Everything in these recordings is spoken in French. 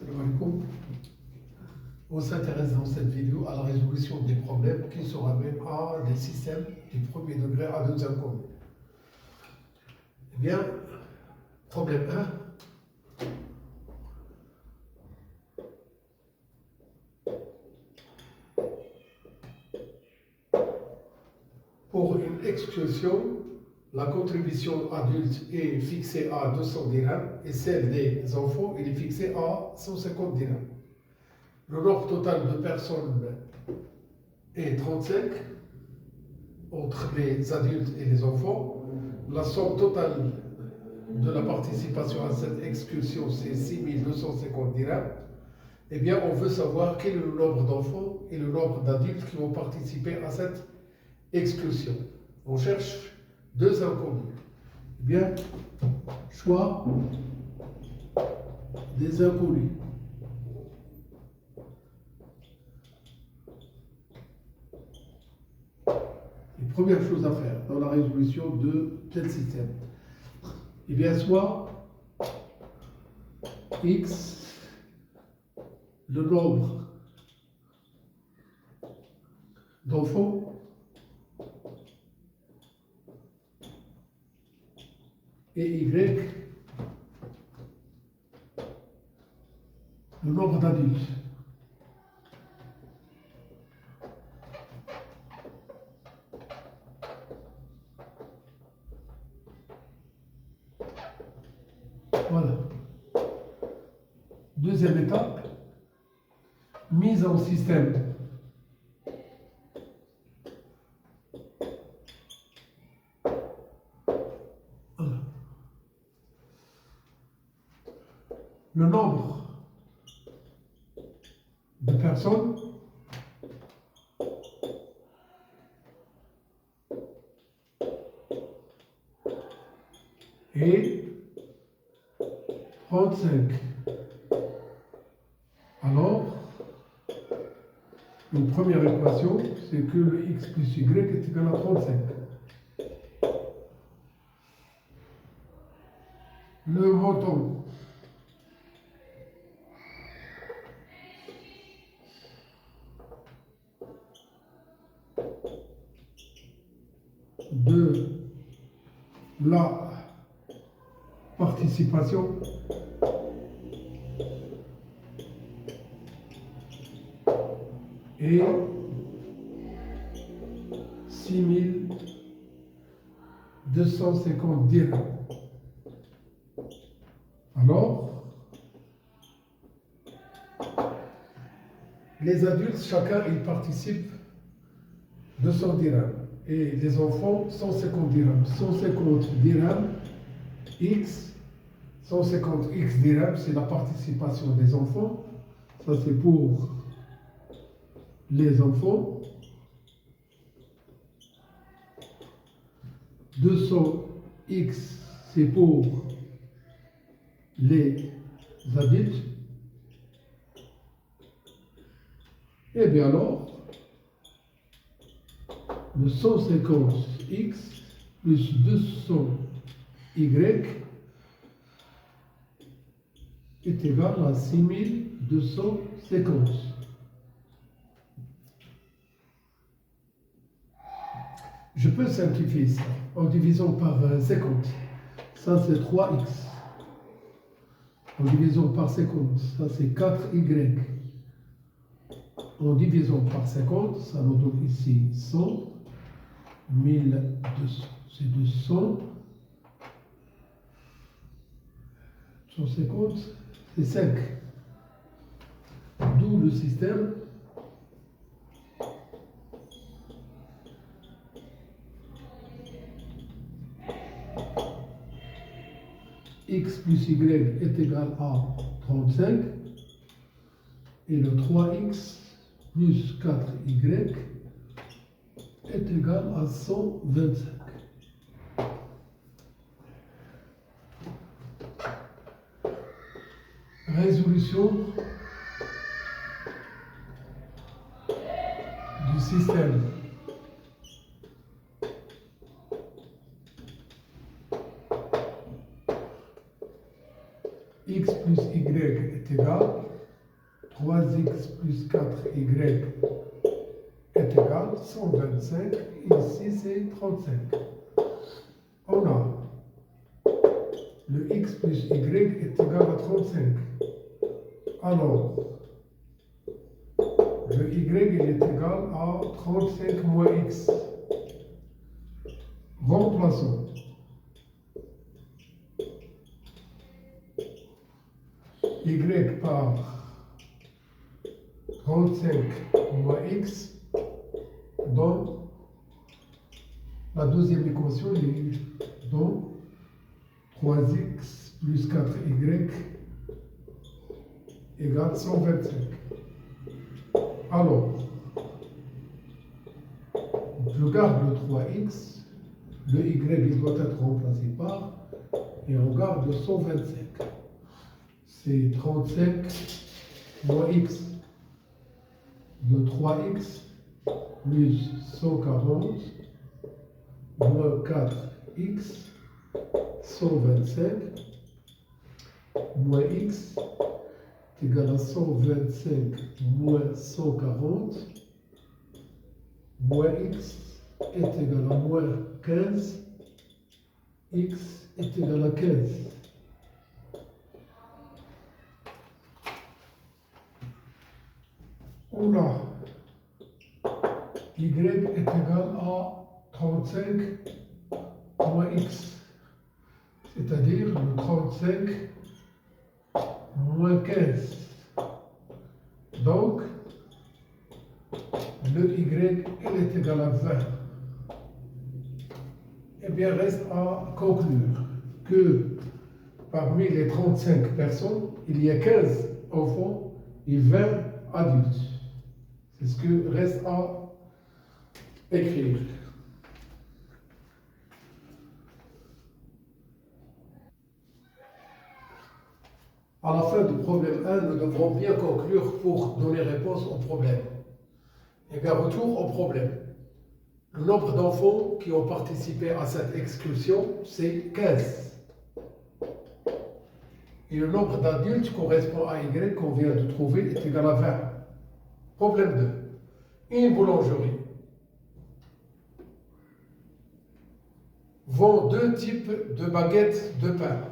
Salam alaikum. On s'intéresse dans cette vidéo à la résolution des problèmes qui se ramènent à des systèmes du premier degré à deuxième degré. Eh bien, problème 1. Pour une exclusion, la contribution adulte est fixée à 200 dirhams et celle des enfants est fixée à 150 dirhams. Le nombre total de personnes est 35 entre les adultes et les enfants. La somme totale de la participation à cette exclusion, c'est 6250 dirhams. Eh bien, on veut savoir quel est le nombre d'enfants et le nombre d'adultes qui vont participer à cette exclusion. On cherche deux inconnus. Eh bien, choix des inconnus. Première chose à faire dans la résolution de tel système, eh bien, soit x, le nombre d'enfants, et y, le nombre d'adultes. Voilà. Deuxième étape, mise en système. Voilà. Le nombre de personnes est 35. Alors, une première équation, c'est que le x plus y est égal à 35. Le montant de la participation et 6250 dirhams. Alors, les adultes, chacun, ils participent 200 dirhams et les enfants 150 dirhams. 150 dirhams x, 150 x dirhams, c'est la participation des enfants. Ça, c'est pour les enfants. 200 x, c'est pour les adultes. Et bien alors, le 150 x plus 200 y est égal à 6250. Je peux simplifier ça en divisant par 50. Ça, c'est 3x. En divisant par 50, ça, c'est 4y. En divisant par 50, ça nous donne ici 100. 1200, c'est 200. 150, c'est 5. D'où le système x plus y est égal à 35 et le 3x plus 4y est égal à 125. Résolution du système. X plus Y est égal 3x plus 4y est égal à 125. Ici, c'est 35. On a le x plus y est égal à 35. Alors, le y il est égal à 35 moins x. Remplaçons. Y par 35 moins x dans la deuxième équation, dans 3x plus 4y égale 125. Alors, je garde le 3x, le y il doit être remplacé par, et on garde le 125. C'est 35 moins x. De 3x plus 140 moins 4x, 125 moins x est égal à 125 moins 140 moins x est égal à moins 15, x est égal à 15. On a y est égal à 35 moins x, c'est-à-dire le 35 moins 15. Donc, le y est égal à 20. Eh bien, reste à conclure que parmi les 35 personnes, il y a 15 enfants et 20 adultes. C'est ce que reste à écrire. À la fin du problème 1, nous devrons bien conclure pour donner réponse au problème. Et bien, retour au problème. Le nombre d'enfants qui ont participé à cette excursion, c'est 15. Et le nombre d'adultes correspond à Y qu'on vient de trouver est égal à 20. Problème 2. Une boulangerie vend 2 types de baguettes de pain.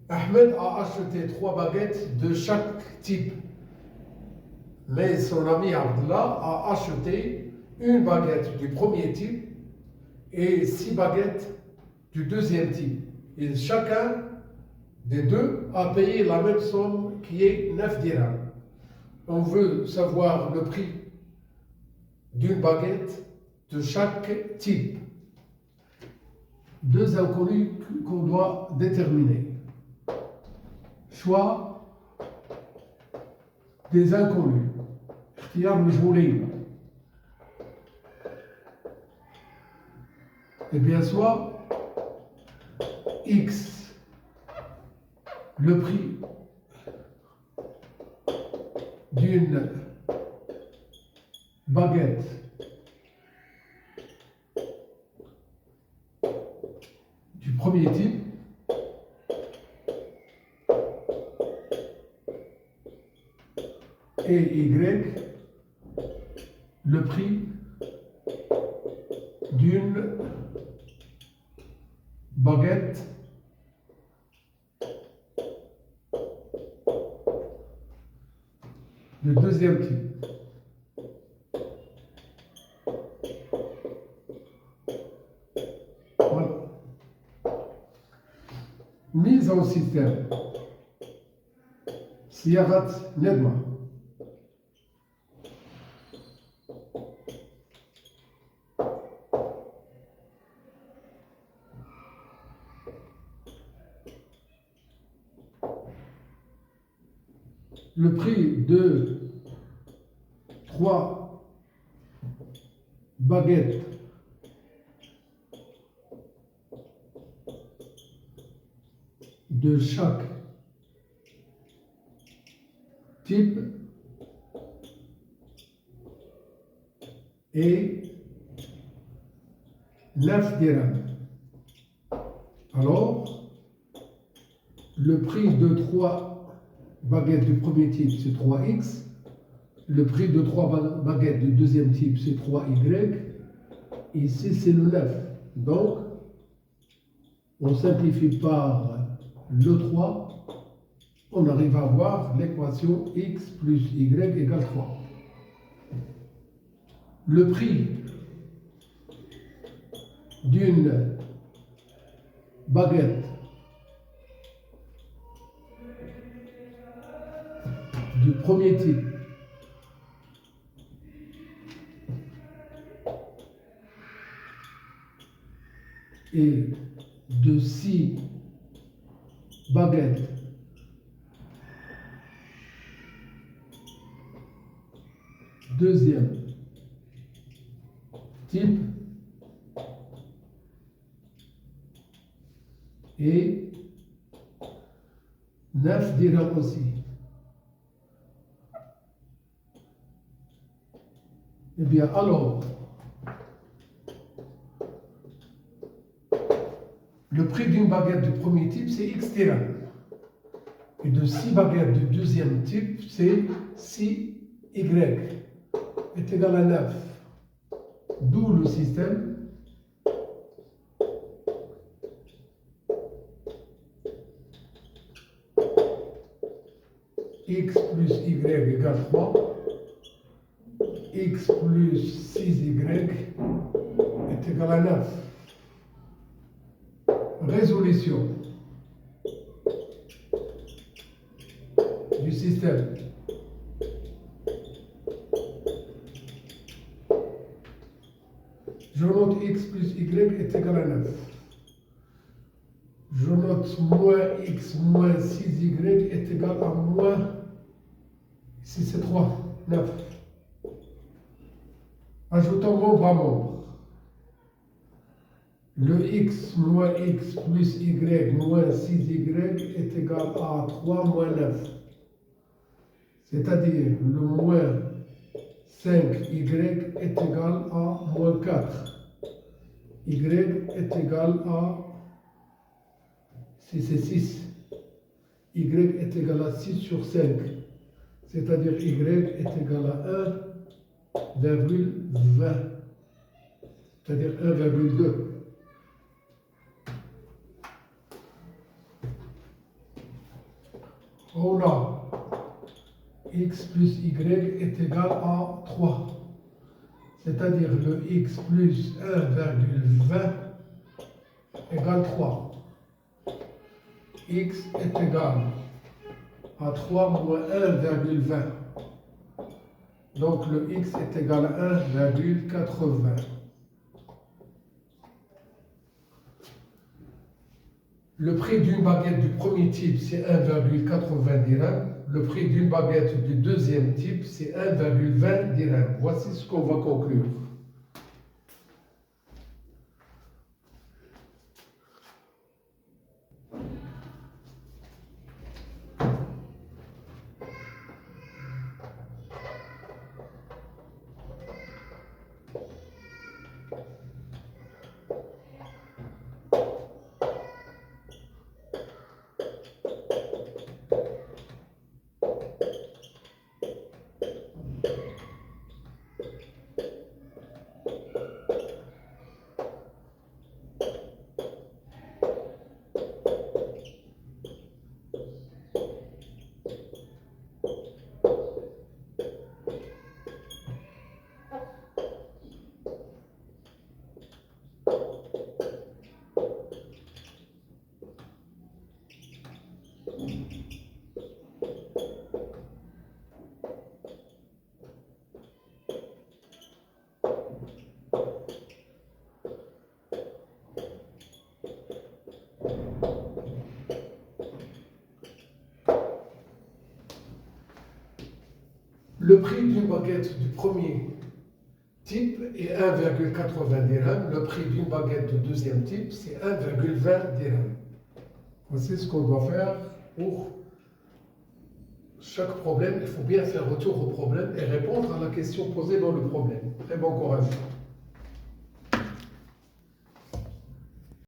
Ahmed a acheté 3 baguettes de chaque type. Mais son ami Abdullah a acheté une baguette du premier type et 6 baguettes du deuxième type. Et chacun des deux a payé la même somme qui est 9 dirhams. On veut savoir le prix d'une baguette de chaque type. 2 inconnus qu'on doit déterminer. Choix des inconnus. اختيار مجهولين. Eh bien, soit X, le prix d'une baguette du premier type et Y, le prix d'une baguette de deuxième type. Voilà. Mise en système. صياغة ندمة. Le prix de 3 baguettes de chaque type est 9 dirhams. Alors, le prix de 3 baguettes du premier type, c'est 3x. Le prix de 3 baguettes du deuxième type, c'est 3y. Ici, c'est le 9. Donc, on simplifie par le 3. On arrive à avoir l'équation x plus y égale 3. Le prix d'une baguette du premier type et de 6 baguettes deuxième type et 9 dirhams aussi. Eh bien, alors, le prix d'une baguette du premier type, c'est x dirhams. Et de 6 baguettes du deuxième type, c'est 6y est égal à 9. D'où le système x plus y égale 3, x plus 6y est égal à 9. Résolution du système. Je note x plus y est égal à 9. Je note moins x moins 6y est égal à moins, ici c'est 3, 9. Ajoutons membre à membre. Le x moins x plus y moins 6y est égal à 3 moins 9. C'est-à-dire le moins 5y est égal à moins 4. Y est égal à, si c'est 6, y est égal à 6 sur 5. C'est-à-dire y est égal à 1,20. C'est-à-dire 1,2. On a x plus y est égal à 3. C'est-à-dire le x plus 1,20 égale 3. X est égal à 3 moins 1,20. Donc le x est égal à 1,80. Le prix d'une baguette du premier type, c'est 1,80 dirhams. Le prix d'une baguette du deuxième type, c'est 1,20 dirhams. Voici ce qu'on va conclure. Le prix d'une baguette du premier type est 1,80 dirhams. Le prix d'une baguette du deuxième type, c'est 1,20 dirhams. Voici ce qu'on doit faire pour chaque problème. Il faut bien faire retour au problème et répondre à la question posée dans le problème. Très bon courage.